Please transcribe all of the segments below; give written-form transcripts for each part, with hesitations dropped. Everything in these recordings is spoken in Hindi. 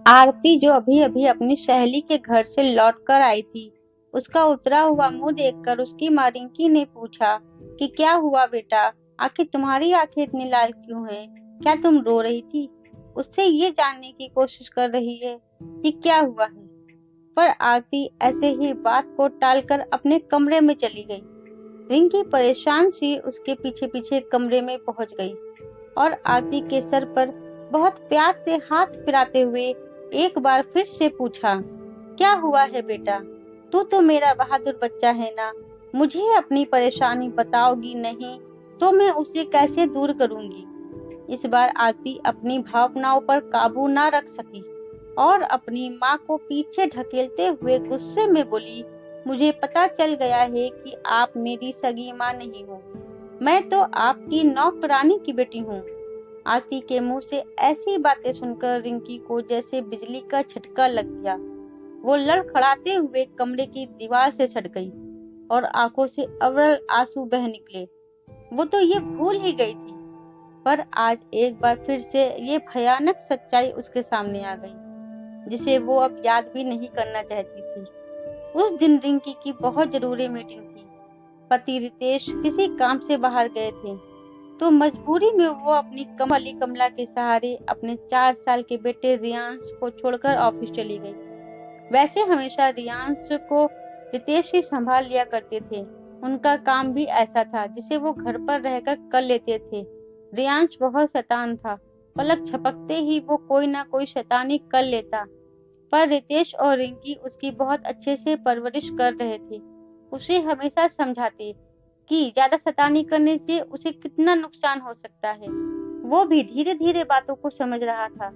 आरती जो अभी अभी अपनी सहेली के घर से लौट कर आई थी, उसका उतरा हुआ मुंह देखकर उसकी माँ रिंकी ने पूछा कि क्या हुआ बेटा, आखिर तुम्हारी आंखें इतनी लाल क्यों हैं? क्या तुम रो रही थी? उससे ये जानने की कोशिश कर रही है कि क्या हुआ है, पर आरती ऐसे ही बात को टालकर अपने कमरे में चली गई। रिंकी परेशान सी उसके पीछे पीछे कमरे में पहुंच गई और आरती के सर पर बहुत प्यार से हाथ फिराते हुए एक बार फिर से पूछा, क्या हुआ है बेटा? तू तो मेरा बहादुर बच्चा है ना? मुझे अपनी परेशानी बताओगी नहीं तो मैं उसे कैसे दूर करूंगी? इस बार आरती अपनी भावनाओं पर काबू न रख सकी और अपनी माँ को पीछे ढकेलते हुए गुस्से में बोली, मुझे पता चल गया है कि आप मेरी सगी माँ नहीं हो, मैं तो आपकी नौकरानी की बेटी हूँ। आरती के मुंह से ऐसी बातें सुनकर रिंकी को जैसे बिजली का झटका लग गया। वो लड़खड़ाते हुए कमरे की दीवार से सट गई और आंखों से अविरल आंसू बह निकले। वो तो ये भूल ही गई थी, पर आज एक बार फिर से ये भयानक सच्चाई उसके सामने आ गई, जिसे वो अब याद भी नहीं करना चाहती थी। उस दिन रिंकी की बहुत जरूरी मीटिंग थी। पति रितेश किसी काम से बाहर गए थे, तो मजबूरी में वो अपनी कम वाली कमला के सहारे अपने 4 साल के बेटे रियांश को छोड़कर ऑफिस चली गई। वैसे हमेशा रियांश को रितेश ही संभाल लिया करते थे। उनका काम भी ऐसा था जिसे वो घर पर रहकर कर लेते थे। रियांश बहुत शैतान था, पलक झपकते ही वो कोई ना कोई शैतानी कर लेता, पर रितेश और रिंकी उसकी बहुत अच्छे से परवरिश कर रहे थे। उसे हमेशा समझाते कि ज्यादा शैतानी करने से उसे कितना नुकसान हो सकता है। वो भी धीरे धीरे बातों को समझ रहा था,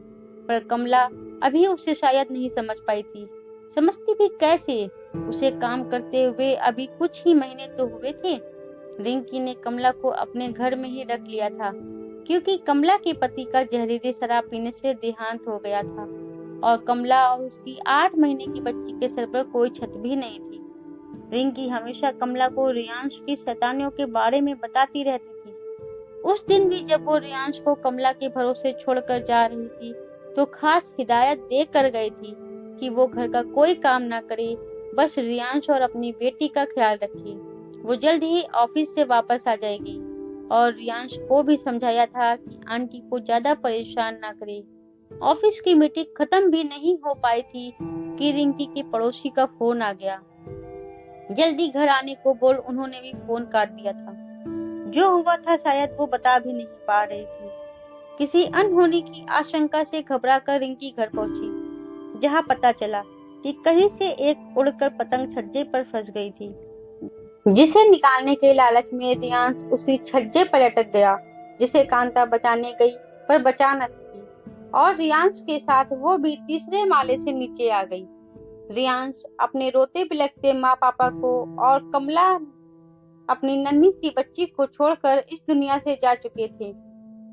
पर कमला अभी उसे शायद नहीं समझ पाई थी। समझती भी कैसे? उसे काम करते हुए अभी कुछ ही महीने तो हुए थे। रिंकी ने कमला को अपने घर में ही रख लिया था, क्योंकि कमला के पति का जहरीली शराब पीने से देहांत हो गया था और कमला और उसकी 8 महीने की बच्ची के सर पर कोई छत भी नहीं थी। रिंकी हमेशा कमला को रियांश की शैतानियों के बारे में बताती रहती थी। उस दिन भी जब वो रियांश को कमला के भरोसे छोड़कर जा रही थी, तो खास हिदायत दे कर गई थी कि वो घर का कोई काम ना करे, बस रियांश और अपनी बेटी का ख्याल रखे। वो जल्द ही ऑफिस से वापस आ जाएगी और रियांश को भी समझाया था कि आंटी को ज्यादा परेशान ना करे। ऑफिस की मीटिंग खत्म भी नहीं हो पाई थी कि रिंकी के पड़ोसी का फोन आ गया। जल्दी घर आने को बोल उन्होंने भी फोन काट दिया था। जो हुआ था शायद वो बता भी नहीं पा रही थी। किसी अनहोनी की आशंका से घबराकर रिंकी घर पहुंची, जहां पता चला कि कहीं से एक उड़कर पतंग छज्जे पर फंस गई थी, जिसे निकालने के लालच में रियांश उसी छज्जे पर लटक गया, जिसे कांता बचाने गई पर बचा न सकी और रियांश के साथ वो भी तीसरे माले से नीचे आ गई। रियांश अपने रोते बिलखते माँ पापा को और कमला अपनी नन्ही सी बच्ची को छोड़कर इस दुनिया से जा चुके थे।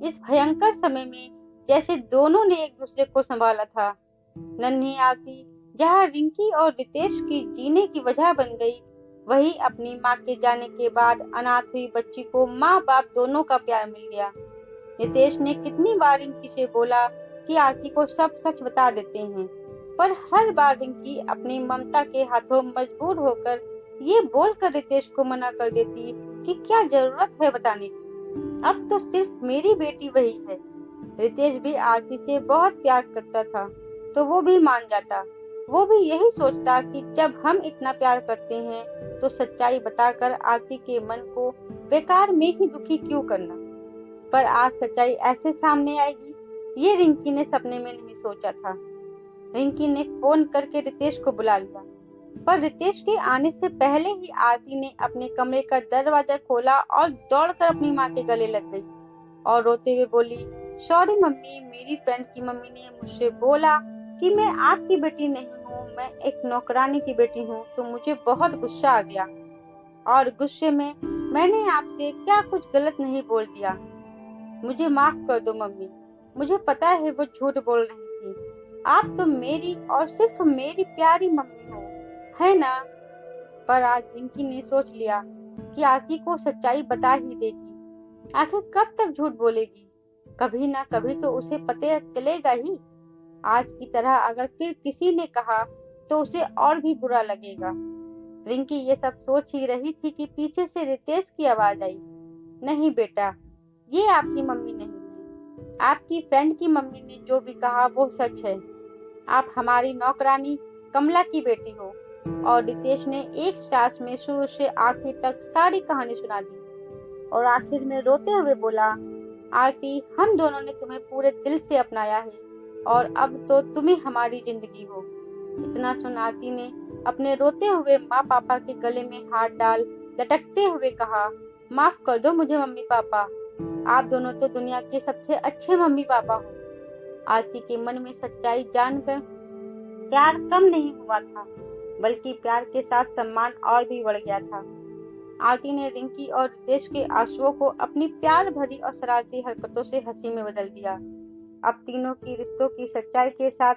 इस भयंकर समय में जैसे दोनों ने एक दूसरे को संभाला था। नन्ही आरती जहाँ रिंकी और रितेश की जीने की वजह बन गई, वही अपनी माँ के जाने के बाद अनाथ हुई बच्ची को माँ बाप दोनों का प्यार मिल गया। रितेश ने कितनी बार रिंकी से बोला कि आरती को सब सच बता देते हैं, पर हर बार रिंकी अपनी ममता के हाथों मजबूर होकर ये बोलकर रितेश को मना कर देती कि क्या जरूरत है बताने की, अब तो सिर्फ मेरी बेटी वही है। रितेश भी आरती से बहुत प्यार करता था, तो वो भी मान जाता। वो भी यही सोचता कि जब हम इतना प्यार करते हैं तो सच्चाई बताकर आरती के मन को बेकार में ही दुखी क्यों करना। पर आज सच्चाई ऐसे सामने आएगी, ये रिंकी ने सपने में नहीं सोचा था। रिंकी ने फोन करके रितेश को बुला लिया, पर रितेश के आने से पहले ही आरती ने अपने कमरे का दरवाजा खोला और दौड़कर अपनी माँ के गले लग गई और रोते हुए बोली, सॉरी मम्मी, मेरी फ्रेंड की मम्मी ने मुझसे बोला कि मैं आपकी बेटी नहीं हूँ, मैं एक नौकरानी की बेटी हूँ, तो मुझे बहुत गुस्सा आ गया और गुस्से में मैंने आपसे क्या कुछ गलत नहीं बोल दिया। मुझे माफ कर दो मम्मी, मुझे पता है वो झूठ बोल रही थी। आप तो मेरी और सिर्फ मेरी प्यारी मम्मी हो, है ना? पर आज रिंकी ने सोच लिया कि आरती को सच्चाई बता ही देगी। आखिर कब तक झूठ बोलेगी? कभी ना कभी तो उसे पता चलेगा ही। आज की तरह अगर फिर किसी ने कहा तो उसे और भी बुरा लगेगा। रिंकी ये सब सोच ही रही थी कि पीछे से रितेश की आवाज आई। नहीं बेटा, ये आपकी मम्मी नहीं है। आपकी फ्रेंड की मम्मी ने जो भी कहा वो सच है। आप हमारी नौकरानी कमला की बेटी हो। और रितेश ने एक सांस में शुरू से आखिर तक सारी कहानी सुना दी और आखिर में रोते हुए बोला, आरती, हम दोनों ने तुम्हें पूरे दिल से अपनाया है और अब तो तुम ही हमारी जिंदगी हो। इतना सुन आरती ने अपने रोते हुए माँ पापा के गले में हाथ डाल लटकते हुए कहा, माफ कर दो मुझे मम्मी पापा। आप दोनों तो दुनिया के सबसे अच्छे मम्मी पापा हो। आरती के मन में सच्चाई जानकर प्यार कम नहीं हुआ था, बल्कि प्यार के साथ सम्मान और भी बढ़ गया था। आरती ने रिंकी और रितेश के आंसुओं को अपनी प्यार भरी और शरारती हरकतों से हंसी में बदल दिया। अब तीनों की रिश्तों की सच्चाई के साथ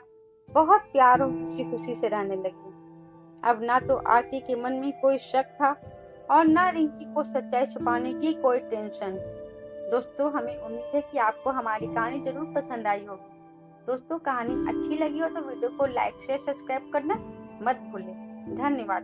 बहुत प्यार और खुशी खुशी से रहने लगी। अब ना तो आरती के मन में कोई शक था और ना रिंकी को सच्चाई छुपाने की कोई टेंशन। दोस्तों, हमें उम्मीद है कि आपको हमारी कहानी जरूर पसंद आई होगी। दोस्तों, कहानी अच्छी लगी हो तो वीडियो को लाइक शेयर सब्सक्राइब करना मत भूलें। धन्यवाद।